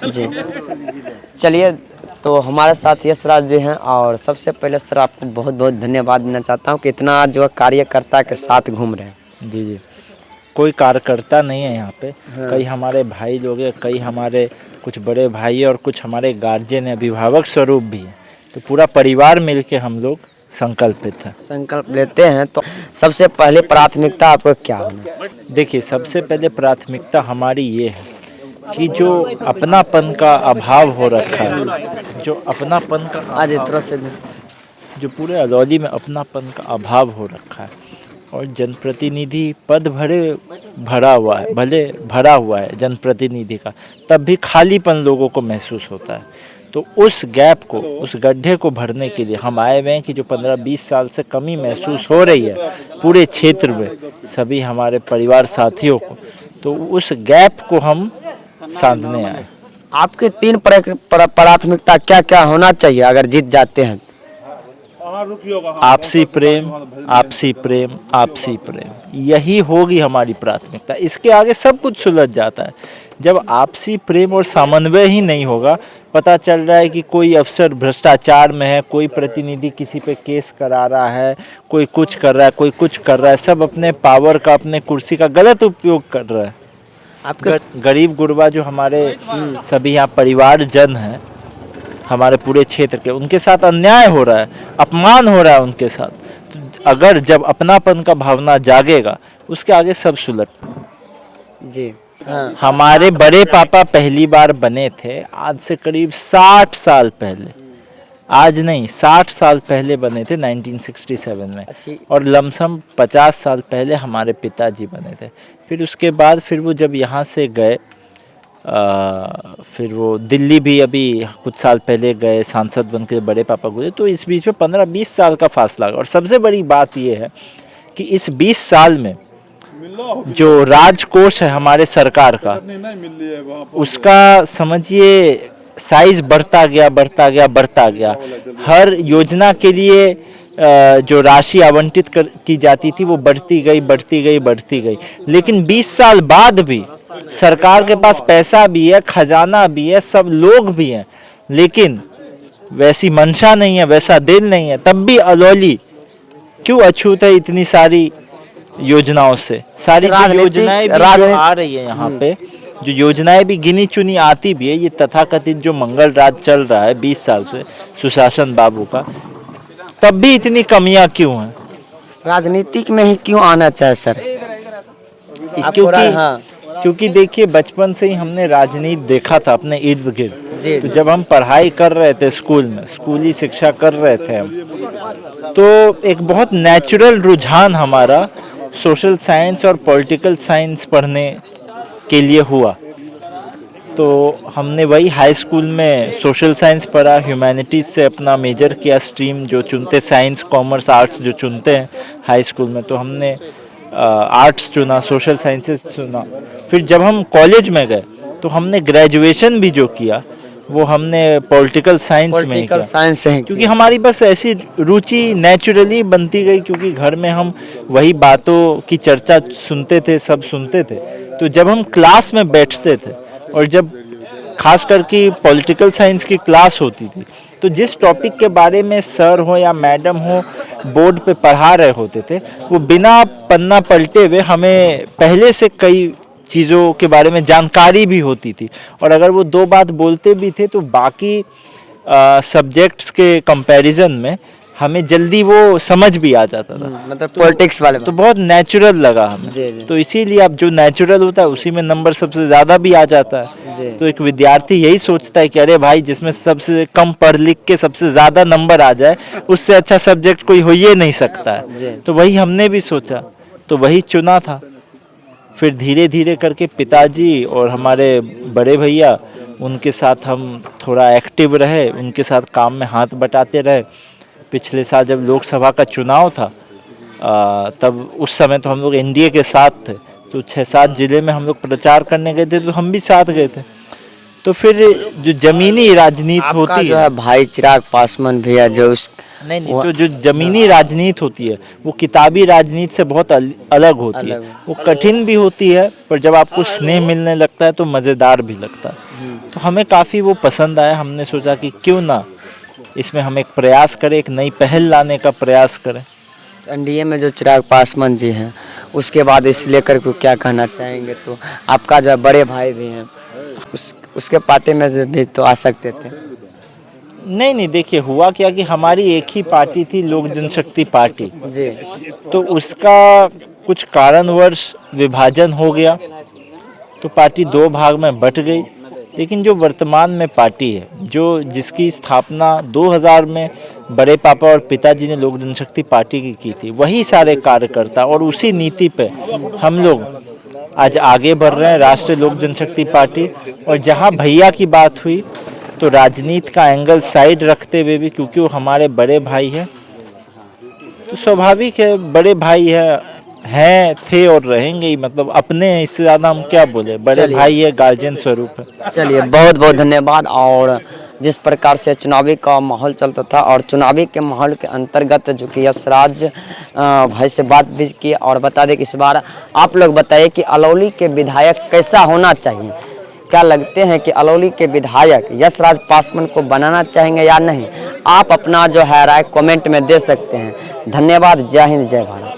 जी चलिए, तो हमारे साथ यश राज जी हैं और सबसे पहले सर आपको बहुत बहुत धन्यवाद देना चाहता हूँ कि इतना जो कार्यकर्ता के साथ घूम रहे हैं। जी जी, कोई कार्यकर्ता नहीं है यहाँ पे। हाँ। कई हमारे भाई लोग हैं, कई हमारे कुछ बड़े भाई और कुछ हमारे गार्जियन हैं, अभिभावक स्वरूप भी हैं। तो पूरा परिवार मिलके हम लोग संकल्पित हैं। संकल्प लेते हैं तो सबसे पहले प्राथमिकता आपको क्या होना? देखिए, सबसे पहले प्राथमिकता हमारी ये है कि जो अपनापन का अभाव हो रखा है, जो अपनापन का आज अभाव, इतना से जो पूरे अलौली में अपनापन का अभाव हो रखा है और जनप्रतिनिधि पद भरा हुआ है जनप्रतिनिधि का, तब भी खालीपन लोगों को महसूस होता है। तो उस गैप को, उस गड्ढे को भरने के लिए हम आए हुए हैं कि जो 15-20 साल से कमी महसूस हो रही है पूरे क्षेत्र में सभी हमारे परिवार साथियों को, तो उस गैप को हम साधने आए। आपके 3 प्राथमिकता क्या क्या होना चाहिए अगर जीत जाते हैं? आपसी प्रेम, आपसी प्रेम, आपसी प्रेम, यही होगी हमारी प्राथमिकता। इसके आगे सब कुछ सुलझ जाता है। जब आपसी प्रेम और समन्वय ही नहीं होगा, पता चल रहा है कि कोई अफसर भ्रष्टाचार में है, कोई प्रतिनिधि किसी पे केस करा रहा है, कोई कुछ कर रहा है, कोई कुछ कर रहा है, सब अपने पावर का, अपने कुर्सी का गलत उपयोग कर रहा है। आपके गरीब गुरबा जो हमारे सभी यहाँ परिवारजन हैं, हमारे पूरे क्षेत्र के, उनके साथ अन्याय हो रहा है, अपमान हो रहा है उनके साथ। तो अगर जब अपनापन का भावना जागेगा, उसके आगे सब सुलझ। जी हाँ। हमारे बड़े पापा पहली बार बने थे आज से करीब 60 साल पहले, आज नहीं 60 साल पहले बने थे 1967 में, और लमसम 50 साल पहले हमारे पिताजी बने थे। फिर उसके बाद फिर वो जब यहाँ से गए, फिर वो दिल्ली भी अभी कुछ साल पहले गए, सांसद बन के बड़े पापा गुजरे। तो इस बीच में 15-20 साल का फासला। और सबसे बड़ी बात ये है कि इस 20 साल में जो राजकोष है हमारे सरकार का, उसका समझिए साइज बढ़ता गया। हर योजना के लिए जो राशि आवंटित की जाती थी वो बढ़ती गई। लेकिन 20 साल बाद भी सरकार के पास पैसा भी है, खजाना भी है, सब लोग भी हैं, लेकिन वैसी मंशा नहीं है, वैसा दिल नहीं है। तब भी अलौली क्यों अछूत है इतनी सारी योजनाओं से? सारी जो योजनाएं भी जो आ रही है यहाँ पे, जो योजनाएं भी गिनी चुनी आती भी है, ये तथाकथित जो मंगल राज चल रहा है 20 साल से सुशासन बाबू का, तब भी इतनी कमियां क्यों हैं? राजनीतिक में ही क्यों आना चाहिए सर? क्योंकि देखिए, बचपन से ही हमने राजनीति देखा था अपने इर्द गिर्द। तो जब हम पढ़ाई कर रहे थे स्कूल में, स्कूली शिक्षा कर रहे थे हम, तो एक बहुत नेचुरल रुझान हमारा सोशल साइंस और पॉलिटिकल साइंस पढ़ने के लिए हुआ। तो हमने वही हाई स्कूल में सोशल साइंस पढ़ा, ह्यूमैनिटीज़ से अपना मेजर किया, स्ट्रीम जो चुनते, साइंस कॉमर्स आर्ट्स जो चुनते हैं हाई स्कूल में, तो हमने आर्ट्स चुना, सोशल साइंसेस चुना। फिर जब हम कॉलेज में गए तो हमने ग्रेजुएशन भी जो किया वो हमने पॉलिटिकल साइंस में किया, साइंस से, क्योंकि हमारी बस ऐसी रुचि नेचुरली बनती गई, क्योंकि घर में हम वही बातों की चर्चा सुनते थे, सब सुनते थे। तो जब हम क्लास में बैठते थे और जब खास करके पॉलिटिकल साइंस की क्लास होती थी, तो जिस टॉपिक के बारे में सर हो या मैडम हो बोर्ड पे पढ़ा रहे होते थे, वो बिना पन्ना पलटे हुए हमें पहले से कई चीज़ों के बारे में जानकारी भी होती थी। और अगर वो 2 बात बोलते भी थे तो बाकी सब्जेक्ट्स के कंपैरिजन में हमें जल्दी वो समझ भी आ जाता था। मतलब पॉलिटिक्स वाले में तो बहुत नेचुरल लगा हमें। जी। तो इसीलिए अब जो नेचुरल होता है उसी में नंबर सबसे ज़्यादा भी आ जाता है। तो एक विद्यार्थी यही सोचता है कि अरे भाई, जिसमें सबसे कम पढ़ लिख के सबसे ज़्यादा नंबर आ जाए, उससे अच्छा सब्जेक्ट कोई हो ही नहीं सकता है। तो वही हमने भी सोचा, तो वही चुना था। फिर धीरे धीरे करके पिताजी और हमारे बड़े भैया, उनके साथ हम थोड़ा एक्टिव रहे, उनके साथ काम में हाथ बटाते रहे। पिछले साल जब लोकसभा का चुनाव था, तब उस समय तो हम लोग एनडीए के साथ थे, तो 6-7 जिले में हम लोग प्रचार करने गए थे, तो हम भी साथ गए थे। तो फिर जो जमीनी राजनीति होती है, भाई चिराग पासवान भैया जो उस नहीं, तो जो जमीनी राजनीति होती है वो किताबी राजनीति से बहुत अलग होती है। वो कठिन भी होती है, पर जब आपको स्नेह मिलने लगता है तो मज़ेदार भी लगता है। तो हमें काफ़ी वो पसंद आया। हमने सोचा कि क्यों ना इसमें हम एक प्रयास करें, एक नई पहल लाने का प्रयास करें। एनडीए में जो चिराग पासवान जी हैं, उसके बाद इस लेकर को क्या कहना चाहेंगे? तो आपका जो बड़े भाई भी हैं, उसके पार्टी में से भी तो आ सकते थे। नहीं, देखिए हुआ क्या कि हमारी एक ही पार्टी थी, लोक जनशक्ति पार्टी। जी तो उसका कुछ कारणवश विभाजन हो गया, तो पार्टी दो भाग में बट गई। लेकिन जो वर्तमान में पार्टी है, जो जिसकी स्थापना 2000 में बड़े पापा और पिताजी ने लोक जनशक्ति पार्टी की थी, वही सारे कार्यकर्ता और उसी नीति पे हम लोग आज आगे बढ़ रहे हैं, राष्ट्रीय लोक जनशक्ति पार्टी। और जहां भैया की बात हुई, तो राजनीति का एंगल साइड रखते हुए भी, क्योंकि वो हमारे बड़े भाई हैं, तो स्वाभाविक है, बड़े भाई हैं थे और रहेंगे ही, मतलब अपने हैं, इससे ज़्यादा हम क्या बोले। बड़े भाई है, गार्जियन स्वरूप है। चलिए, बहुत बहुत धन्यवाद। और जिस प्रकार से चुनावी का माहौल चलता था और चुनावी के माहौल के अंतर्गत जो कि यशराज भाई से बात भी की, और बता दें कि इस बार आप लोग बताइए कि अलौली के विधायक कैसा होना चाहिए? क्या लगते हैं कि अलौली के विधायक यशराज पासवान को बनाना चाहेंगे या नहीं? आप अपना जो है राय कमेंट में दे सकते हैं। धन्यवाद। जय हिंद, जय भारत।